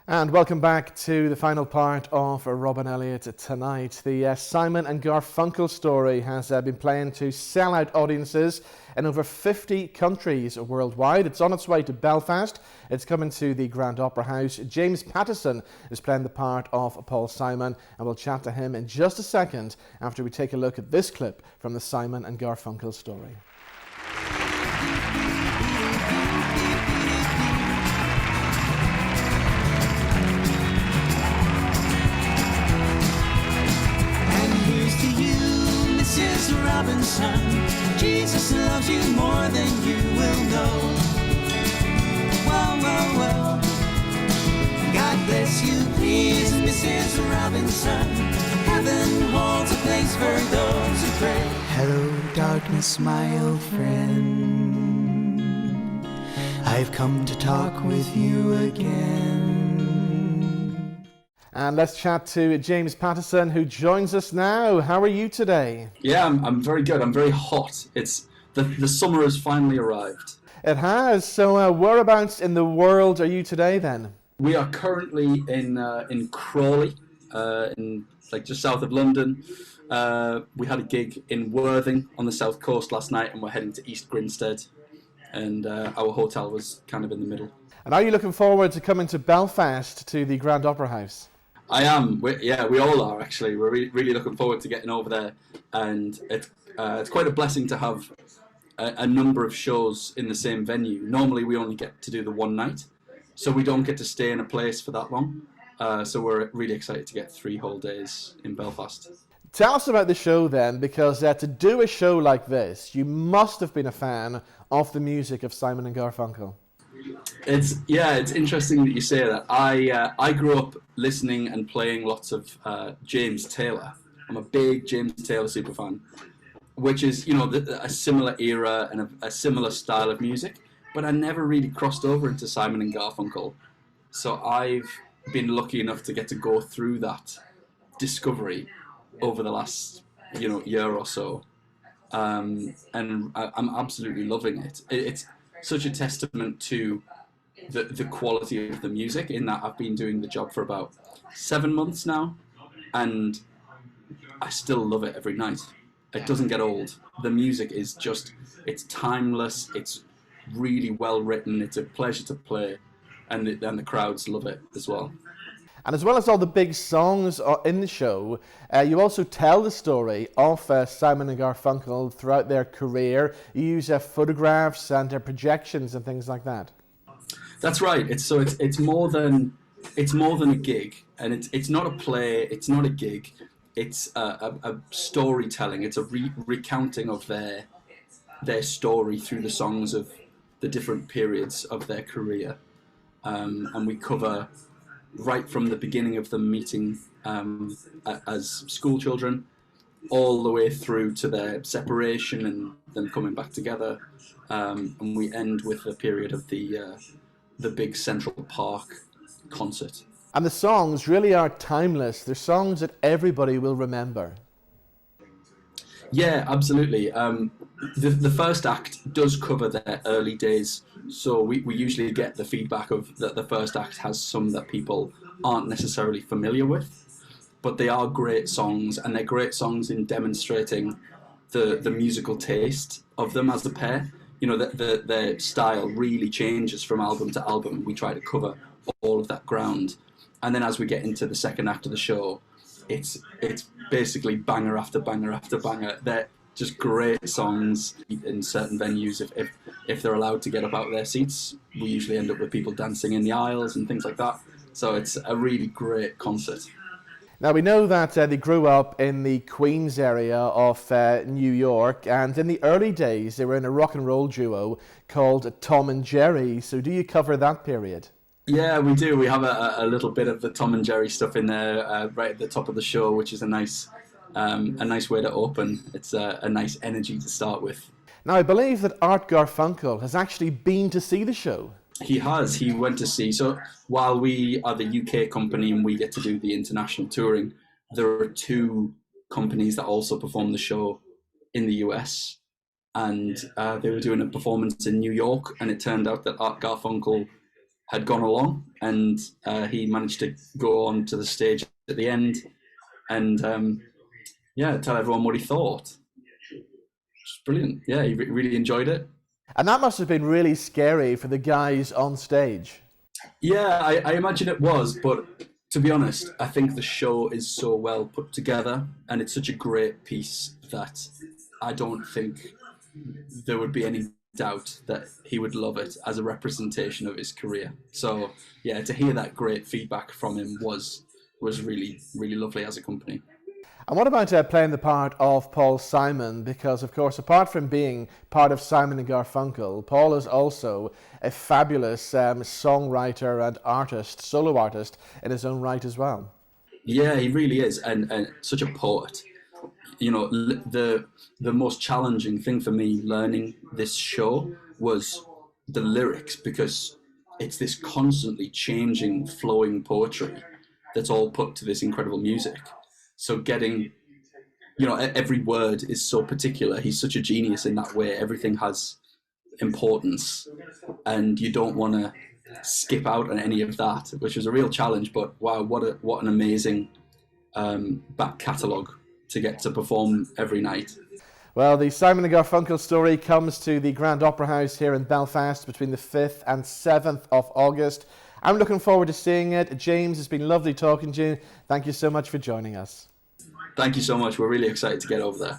And welcome back to the final part of Robin Elliott tonight. The Simon and Garfunkel Story has been playing to sell-out audiences in over 50 countries worldwide. It's on its way to Belfast. It's coming to the Grand Opera House. James Pattison is playing the part of Paul Simon, and we'll chat to him in just a second after we take a look at this clip from the Simon and Garfunkel Story. Robinson, Jesus loves you more than you will know. Whoa, whoa, whoa. God bless you, please, Mrs. Robinson. Heaven holds a place for those who pray. Hello, darkness, my old friend. I've come to talk with you again. And let's chat to James Pattison, who joins us now. How are you today? Yeah, I'm very good. I'm very hot. It's the summer has finally arrived. It has. So whereabouts in the world are you today then? We are currently in Crawley, in just south of London. We had a gig in Worthing on the south coast last night, and we're heading to East Grinstead, and our hotel was kind of in the middle. And are you looking forward to coming to Belfast to the Grand Opera House? I am. We all are actually. We're really looking forward to getting over there, and it's quite a blessing to have a number of shows in the same venue. Normally, we only get to do the one night, so we don't get to stay in a place for that long. So we're really excited to get 3 whole days in Belfast. Tell us about the show then, because to do a show like this, you must have been a fan of the music of Simon and Garfunkel. It's interesting that you say that. I grew up listening and playing lots of James Taylor. I'm a big James Taylor superfan, which is a similar era and a similar style of music. But I never really crossed over into Simon and Garfunkel, so I've been lucky enough to get to go through that discovery over the last year or so, and I'm absolutely loving it. It's such a testament to the quality of the music, in that I've been doing the job for about 7 months now, and I still love it every night. It doesn't get old. The music is it's timeless, it's really well written, it's a pleasure to play, and the crowds love it as well. And as well as all the big songs in the show, you also tell the story of Simon and Garfunkel throughout their career. You use photographs and projections and things like that. That's right. It's more than a gig, and it's not a play. It's not a gig. It's a storytelling. It's a recounting of their story through the songs of the different periods of their career, and we cover right from the beginning of them meeting as school children, all the way through to their separation and them coming back together, and we end with the period of the big Central Park concert. And the songs really are timeless. They're songs that everybody will remember. Yeah, absolutely. The first act does cover their early days, so we usually get the feedback of that the first act has some that people aren't necessarily familiar with, but they are great songs, and they're great songs in demonstrating the musical taste of them as a pair. Their style really changes from album to album. We try to cover all of that ground, and then as we get into the second act of the show, it's basically banger after banger after banger. They're just great songs. In certain venues, if they're allowed to get up out of their seats, we usually end up with people dancing in the aisles and things like that. So it's a really great concert. Now, we know that they grew up in the Queens area of New York, and in the early days they were in a rock and roll duo called Tom and Jerry. So do you cover that period? Yeah, we do. We have a little bit of the Tom and Jerry stuff in there right at the top of the show, which is a nice way to open. It's a nice energy to start with. Now, I believe that Art Garfunkel has actually been to see the show. He has. He went to see. So while we are the UK company and we get to do the international touring, there are 2 companies that also perform the show in the US. And they were doing a performance in New York, and it turned out that Art Garfunkel had gone along, and he managed to go on to the stage at the end and tell everyone what he thought. It's brilliant. Yeah, he really enjoyed it. And that must have been really scary for the guys on stage. Yeah, I imagine it was, but to be honest, I think the show is so well put together and it's such a great piece that I don't think there would be any doubt that he would love it as a representation of his career. So yeah, to hear that great feedback from him was really, really lovely as a company. And what about playing the part of Paul Simon? Because, of course, apart from being part of Simon and Garfunkel, Paul is also a fabulous songwriter and artist, solo artist in his own right as well. Yeah, he really is, and such a poet. You know, the most challenging thing for me learning this show was the lyrics, because it's this constantly changing, flowing poetry that's all put to this incredible music. So getting, you know, every word is so particular. He's such a genius in that way. Everything has importance, and you don't want to skip out on any of that, which was a real challenge. But wow, what an amazing back catalogue to get to perform every night. Well, the Simon and Garfunkel Story comes to the Grand Opera House here in Belfast between the 5th and 7th of August. I'm looking forward to seeing it. James, it's been lovely talking to you. Thank you so much for joining us. Thank you so much. We're really excited to get over there.